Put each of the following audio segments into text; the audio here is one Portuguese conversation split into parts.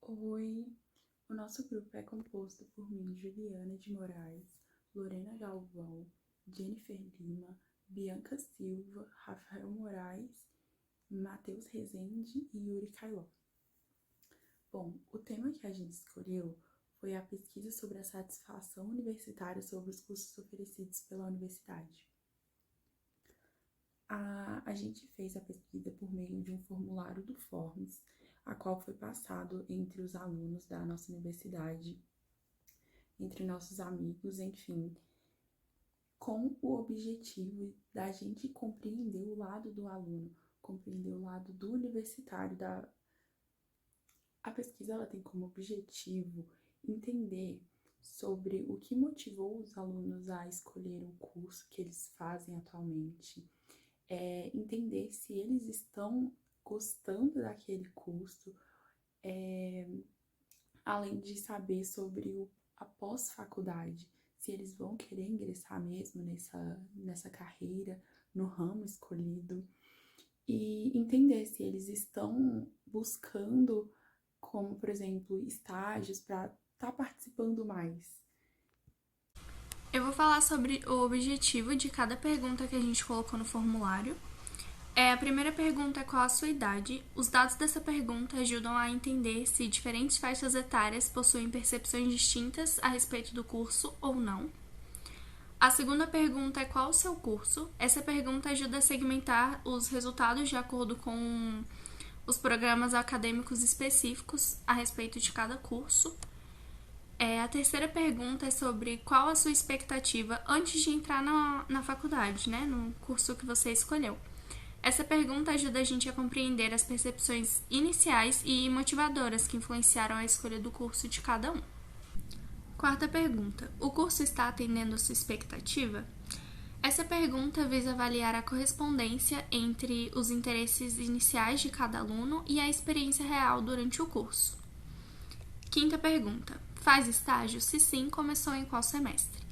Oi, o nosso grupo é composto por mim, Juliana de Moraes, Lorena Galvão, Jennifer Lima, Bianca Silva, Rafael Moraes, Matheus Rezende e Yuri Cailó. Bom, o tema que a gente escolheu foi a pesquisa sobre a satisfação universitária sobre os cursos oferecidos pela universidade. A gente fez a pesquisa por meio de um formulário do Forms, a qual foi passado entre os alunos da nossa universidade, entre nossos amigos, enfim, com o objetivo da gente compreender o lado do aluno, compreender o lado do universitário. A pesquisa ela tem como objetivo entender sobre o que motivou os alunos a escolher o curso que eles fazem atualmente, entender se eles estão gostando daquele curso, além de saber sobre a pós-faculdade, se eles vão querer ingressar mesmo nessa carreira, no ramo escolhido, e entender se eles estão buscando, como, por exemplo, estágios para estar participando mais. Eu vou falar sobre o objetivo de cada pergunta que a gente colocou no formulário. A primeira pergunta é qual a sua idade. Os dados dessa pergunta ajudam a entender se diferentes faixas etárias possuem percepções distintas a respeito do curso ou não. A segunda pergunta é qual o seu curso. Essa pergunta ajuda a segmentar os resultados de acordo com os programas acadêmicos específicos a respeito de cada curso. A terceira pergunta é sobre qual a sua expectativa antes de entrar na faculdade, né, no curso que você escolheu. Essa pergunta ajuda a gente a compreender as percepções iniciais e motivadoras que influenciaram a escolha do curso de cada um. Quarta pergunta: o curso está atendendo a sua expectativa? Essa pergunta visa avaliar a correspondência entre os interesses iniciais de cada aluno e a experiência real durante o curso. Quinta pergunta: faz estágio? Se sim, começou em qual semestre?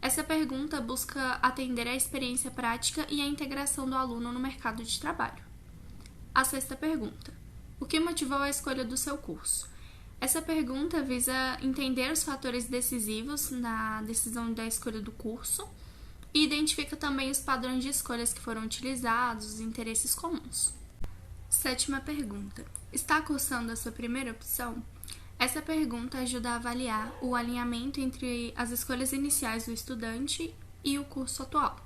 Essa pergunta busca atender à experiência prática e à integração do aluno no mercado de trabalho. A sexta pergunta: o que motivou a escolha do seu curso? Essa pergunta visa entender os fatores decisivos na decisão da escolha do curso e identifica também os padrões de escolhas que foram utilizados, os interesses comuns. Sétima pergunta: está cursando a sua primeira opção? Essa pergunta ajuda a avaliar o alinhamento entre as escolhas iniciais do estudante e o curso atual.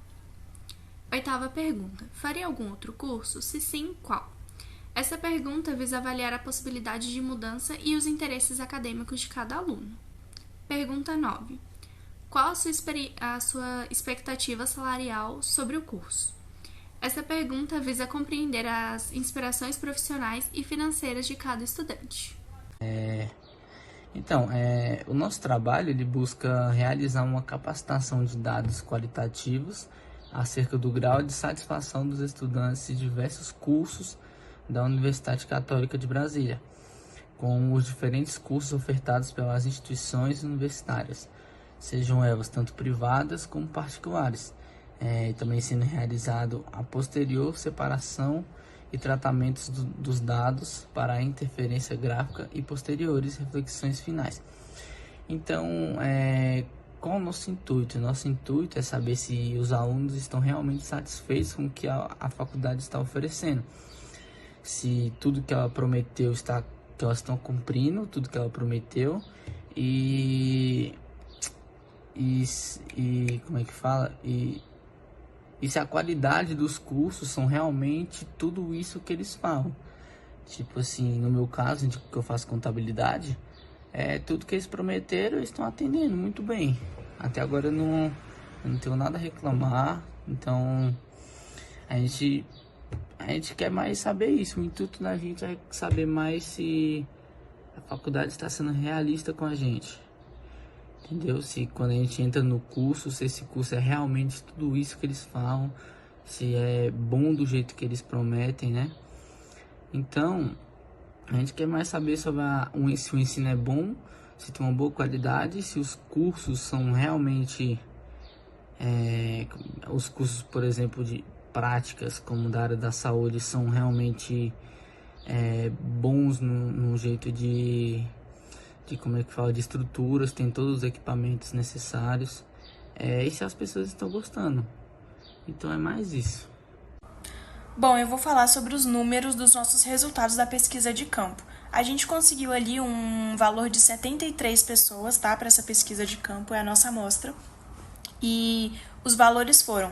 Oitava pergunta: faria algum outro curso? Se sim, qual? Essa pergunta visa avaliar a possibilidade de mudança e os interesses acadêmicos de cada aluno. Pergunta 9: qual a sua expectativa salarial sobre o curso? Essa pergunta visa compreender as inspirações profissionais e financeiras de cada estudante. O nosso trabalho ele busca realizar uma capacitação de dados qualitativos acerca do grau de satisfação dos estudantes de diversos cursos da Universidade Católica de Brasília, com os diferentes cursos ofertados pelas instituições universitárias, sejam elas tanto privadas como particulares, também sendo realizado a posterior separação e tratamentos dos dados para a interferência gráfica e posteriores reflexões finais. Então, qual é o nosso intuito? Nosso intuito é saber se os alunos estão realmente satisfeitos com o que a faculdade está oferecendo. Se tudo que ela prometeu que elas estão cumprindo, tudo que ela prometeu e como é que fala? E se a qualidade dos cursos são realmente tudo isso que eles falam. Tipo assim, no meu caso, que eu faço contabilidade, tudo que eles prometeram, eles estão atendendo muito bem. Até agora eu não tenho nada a reclamar. Então, a gente quer mais saber isso. O intuito da gente é saber mais se a faculdade está sendo realista com a gente. Entendeu? Se quando a gente entra no curso, se esse curso é realmente tudo isso que eles falam, se é bom do jeito que eles prometem, né? Então, a gente quer mais saber sobre se o ensino é bom, se tem uma boa qualidade, se os cursos são realmente os cursos, por exemplo, de práticas, como da área da saúde, são realmente bons no jeito de como é que fala, de estruturas, tem todos os equipamentos necessários. E se as pessoas estão gostando. Então é mais isso. Bom, eu vou falar sobre os números dos nossos resultados da pesquisa de campo. A gente conseguiu ali um valor de 73 pessoas, tá? Para essa pesquisa de campo, é a nossa amostra. E os valores foram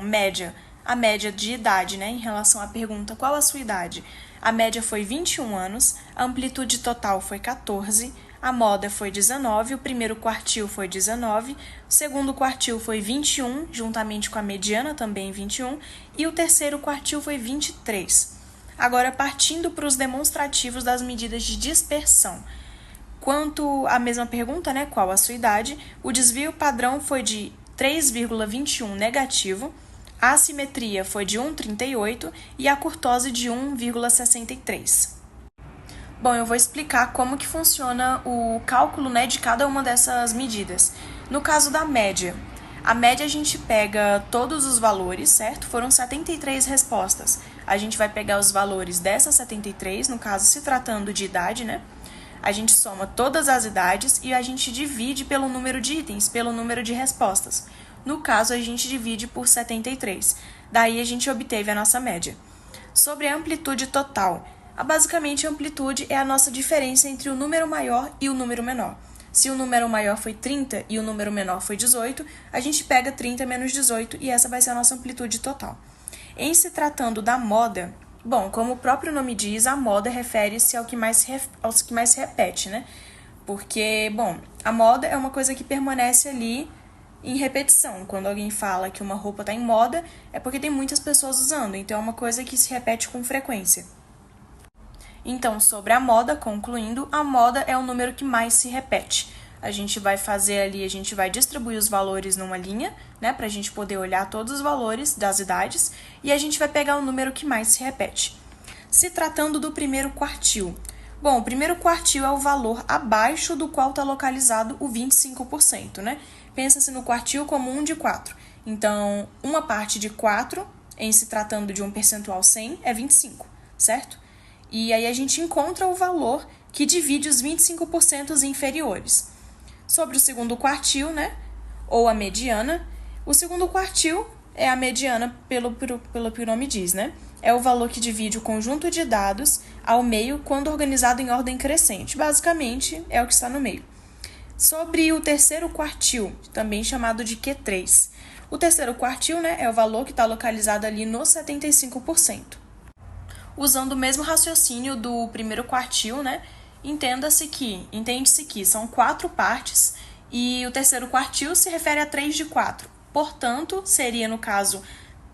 a média de idade, né? Em relação à pergunta, qual a sua idade? A média foi 21 anos, a amplitude total foi 14, a moda foi 19, o primeiro quartil foi 19, o segundo quartil foi 21, juntamente com a mediana também 21, e o terceiro quartil foi 23. Agora, partindo para os demonstrativos das medidas de dispersão. Quanto à mesma pergunta, né, qual a sua idade, o desvio padrão foi de 3,21 negativo, a assimetria foi de 1,38 e a curtose de 1,63. Bom, eu vou explicar como que funciona o cálculo, né, de cada uma dessas medidas. No caso da média, a média a gente pega todos os valores, certo? Foram 73 respostas. A gente vai pegar os valores dessas 73, no caso se tratando de idade, né? A gente soma todas as idades e a gente divide pelo número de itens, pelo número de respostas. No caso, a gente divide por 73. Daí a gente obteve a nossa média. Sobre a amplitude total, basicamente a amplitude é a nossa diferença entre o número maior e o número menor. Se o número maior foi 30 e o número menor foi 18, a gente pega 30 menos 18 e essa vai ser a nossa amplitude total. Em se tratando da moda, bom, como o próprio nome diz, a moda refere-se aos que mais se repete, né? Porque, bom, a moda é uma coisa que permanece ali em repetição. Quando alguém fala que uma roupa está em moda, é porque tem muitas pessoas usando, então é uma coisa que se repete com frequência. Então, sobre a moda, concluindo, a moda é o número que mais se repete. A gente vai fazer ali, a gente vai distribuir os valores numa linha, né, para a gente poder olhar todos os valores das idades, e a gente vai pegar o número que mais se repete. Se tratando do primeiro quartil. Bom, o primeiro quartil é o valor abaixo do qual está localizado o 25%, né? Pensa-se no quartil como 1 de 4. Então, uma parte de 4, em se tratando de um percentual 100, é 25, certo? E aí a gente encontra o valor que divide os 25% inferiores. Sobre o segundo quartil, né, ou a mediana, o segundo quartil é a mediana pelo que o nome diz, né? É o valor que divide o conjunto de dados ao meio quando organizado em ordem crescente. Basicamente, é o que está no meio. Sobre o terceiro quartil, também chamado de Q3. O terceiro quartil, né, é o valor que está localizado ali no 75%. Usando o mesmo raciocínio do primeiro quartil, né, entende-se que são 4 partes e o terceiro quartil se refere a 3 de 4. Portanto, seria, no caso,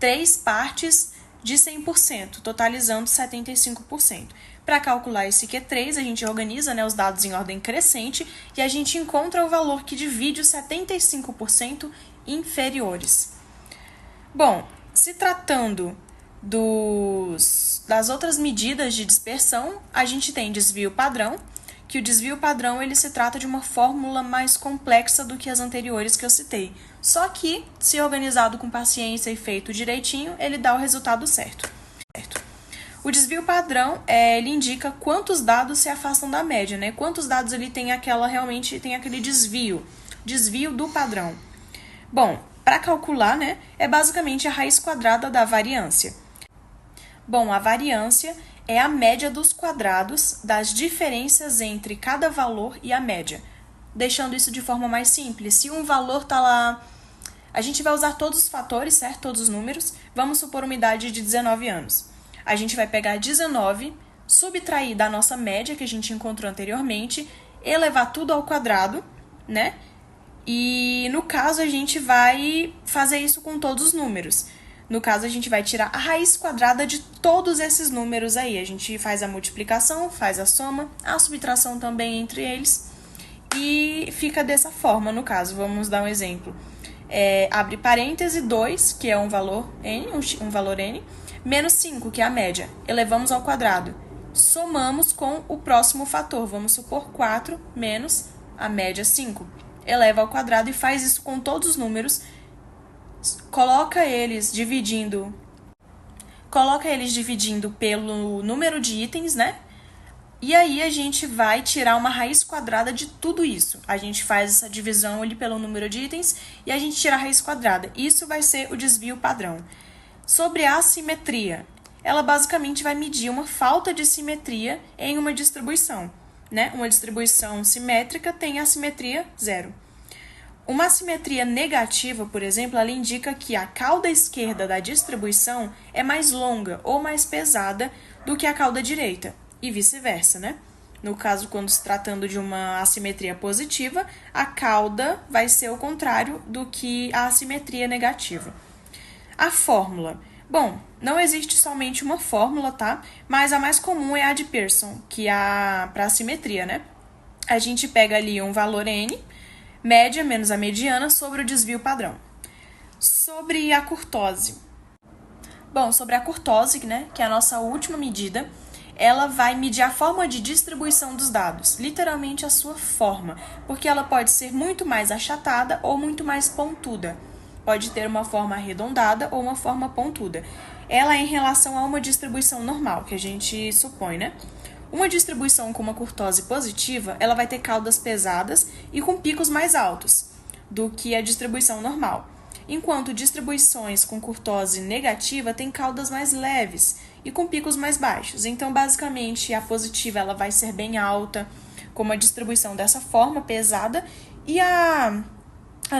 3 partes de 100%, totalizando 75%. Para calcular esse Q3, a gente organiza, né, os dados em ordem crescente e a gente encontra o valor que divide os 75% inferiores. Bom, se tratando das outras medidas de dispersão, a gente tem desvio padrão, que o desvio padrão ele se trata de uma fórmula mais complexa do que as anteriores que eu citei. Só que, se organizado com paciência e feito direitinho, ele dá o resultado certo. O desvio padrão, ele indica quantos dados se afastam da média, né? Quantos dados ele tem realmente tem aquele desvio do padrão. Bom, para calcular, né, é basicamente a raiz quadrada da variância. Bom, a variância é a média dos quadrados das diferenças entre cada valor e a média. Deixando isso de forma mais simples, se um valor está lá, a gente vai usar todos os fatores, certo? Todos os números. Vamos supor uma idade de 19 anos. A gente vai pegar 19, subtrair da nossa média que a gente encontrou anteriormente, elevar tudo ao quadrado, né? E no caso a gente vai fazer isso com todos os números. No caso, a gente vai tirar a raiz quadrada de todos esses números aí. A gente faz a multiplicação, faz a soma, a subtração também entre eles. E fica dessa forma, no caso. Vamos dar um exemplo. Abre parêntese, 2, que é um valor n, menos 5, que é a média. Elevamos ao quadrado. Somamos com o próximo fator. Vamos supor 4 menos a média 5. Eleva ao quadrado e faz isso com todos os números. Coloca eles dividindo pelo número de itens, né? E aí a gente vai tirar uma raiz quadrada de tudo isso. A gente faz essa divisão ali pelo número de itens e a gente tira a raiz quadrada. Isso vai ser o desvio padrão. Sobre a assimetria, ela basicamente vai medir uma falta de simetria em uma distribuição, né? Uma distribuição simétrica tem assimetria zero. Uma assimetria negativa, por exemplo, ela indica que a cauda esquerda da distribuição é mais longa ou mais pesada do que a cauda direita, e vice-versa, né? No caso, quando se tratando de uma assimetria positiva, a cauda vai ser o contrário do que a assimetria negativa. A fórmula. Bom, não existe somente uma fórmula, tá? Mas a mais comum é a de Pearson, que é para assimetria, né? A gente pega ali um valor n, média menos a mediana, sobre o desvio padrão. Sobre a curtose. Bom, sobre a curtose, né, que é a nossa última medida, ela vai medir a forma de distribuição dos dados, literalmente a sua forma, porque ela pode ser muito mais achatada ou muito mais pontuda. Pode ter uma forma arredondada ou uma forma pontuda. Ela é em relação a uma distribuição normal, que a gente supõe, né? Uma distribuição com uma curtose positiva, ela vai ter caudas pesadas e com picos mais altos do que a distribuição normal, enquanto distribuições com curtose negativa têm caudas mais leves e com picos mais baixos. Então, basicamente, a positiva ela vai ser bem alta, com uma distribuição dessa forma, pesada, e a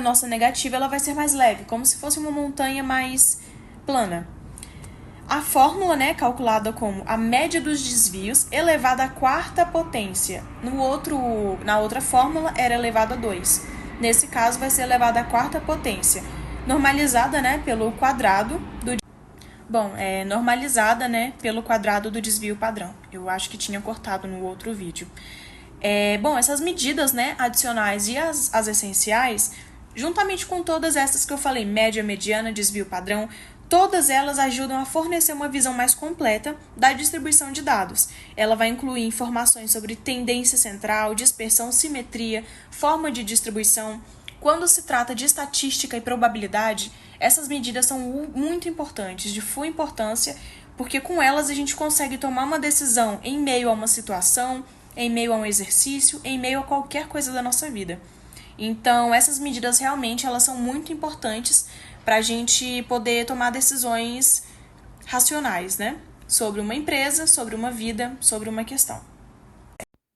nossa negativa ela vai ser mais leve, como se fosse uma montanha mais plana. A fórmula, né, calculada como a média dos desvios elevada à quarta potência. Na outra fórmula era elevada a 2. Nesse caso vai ser elevada à quarta potência, normalizada, né, pelo quadrado do normalizada, né, pelo quadrado do desvio padrão. Eu acho que tinha cortado no outro vídeo. Essas medidas, né, adicionais e as essenciais, juntamente com todas essas que eu falei, média, mediana, desvio padrão, todas elas ajudam a fornecer uma visão mais completa da distribuição de dados. Ela vai incluir informações sobre tendência central, dispersão, simetria, forma de distribuição. Quando se trata de estatística e probabilidade, essas medidas são muito importantes, de full importância, porque com elas a gente consegue tomar uma decisão em meio a uma situação, em meio a um exercício, em meio a qualquer coisa da nossa vida. Então, essas medidas realmente elas são muito importantes para a gente poder tomar decisões racionais, né? Sobre uma empresa, sobre uma vida, sobre uma questão.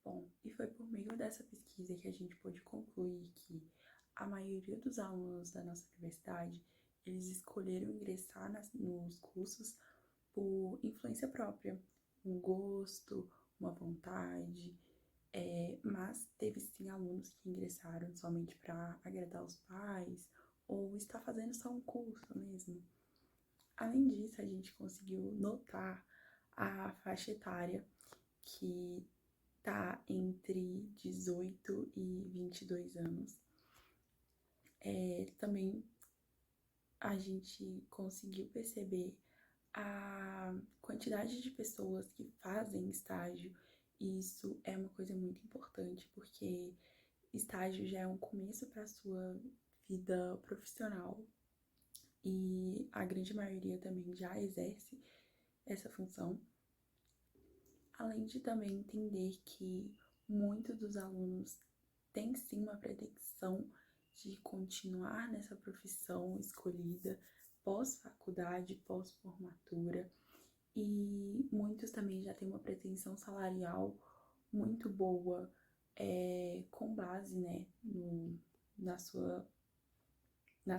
Bom, e foi por meio dessa pesquisa que a gente pôde concluir que a maioria dos alunos da nossa universidade, eles escolheram ingressar nos cursos por influência própria, um gosto, uma vontade, mas teve sim alunos que ingressaram somente para agradar os pais ou está fazendo só um curso mesmo. Além disso, a gente conseguiu notar a faixa etária que está entre 18 e 22 anos. Também a gente conseguiu perceber a quantidade de pessoas que fazem estágio, e isso é uma coisa muito importante, porque estágio já é um começo para a sua vida profissional, e a grande maioria também já exerce essa função. Além de também entender que muitos dos alunos têm sim uma pretensão de continuar nessa profissão escolhida pós-faculdade, pós-formatura, e muitos também já têm uma pretensão salarial muito boa, com base, né, na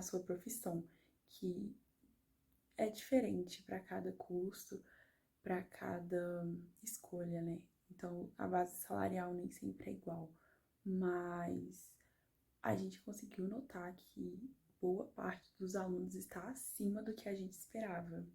sua profissão, que é diferente para cada curso, para cada escolha, né? Então, a base salarial nem sempre é igual, mas a gente conseguiu notar que boa parte dos alunos está acima do que a gente esperava.